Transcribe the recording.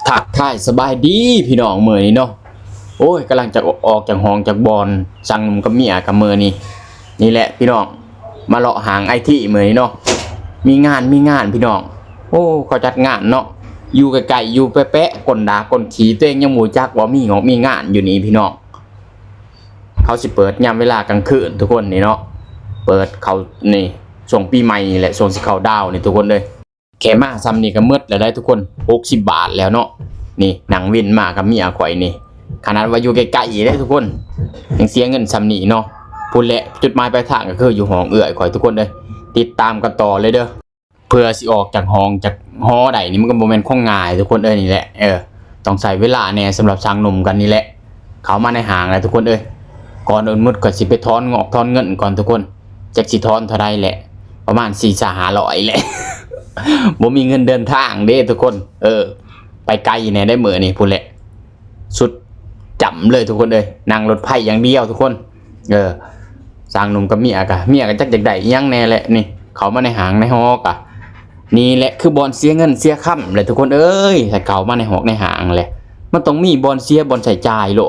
ทักทายสบายดีพี่น้องมื้อนี้เนาะโอ้ยกำลังจะออกจากห้องจากบอนสั่งนมกับเมียกับมื้อนี้นี่แหละพี่น้องมาเลาะหางไอทีมื้อนี้เนาะมีงานพี่น้องโอ้เขาจัดงานเนาะอยู่ไกลๆอยู่แป๊ะๆก้นดากก้นขี้ตัวเองยังบ่จักว่ามีงานอยู่นี่พี่น้องเขาสิเปิดยามเวลากลางคืนทุกคนนี่เนาะเปิดเขานี่ช่วงปีใหม่นี่แหละช่วงสิเข้าดาวนี่ทุกคนเลยแค่มาซ้ำนี่ก็หมดแล้วได้ทุกคน60 บาทแล้วเนาะนี่หนังวินมากับเมียข่อยนี่ขนาดว่าอยู่ใกล้ๆเด้ทุกคนยังเสียเงินซ้ำนี่เนาะพูดแหละจุดหมายปลายทางก็คืออยู่ห้องเอื้อยข่อยทุกคนเลยติดตามกันต่อเลยเด้อเพื่อสิออกจากห้องจากหอใดนี่มันก็บ่แม่นของง่ายทุกคนนี่แหละต้องใช้เวลาแน่สำหรับสร้างหนุ่มกันนี่แหละเขามาในห้างเลยทุกคนก่อนอื่นมุดก็สิไปถอนงอกถอนเงินก่อนทุกคนจักสิถอนเท่าใดแหละประมาณ4-500แหละ บ่มีเงินเดินทางเด้ทุกคนไปไกลแน่ได้มื้อนี่พูดแหละสุดจำเลยทุกคนนั่งรถไฟอย่างเดียวทุกคนสร้างหนุ่มกับเมียก็จักได้อีหยังแน่แหละนี่เขามาในห้างในฮอกะนี่แหละคือบอนเสียเงินเสียค่ำเลยทุกคนถ้าเขามาในหอกในห้างแหละมันต้องมีบอนเสียบอนใช้จ่ายโลด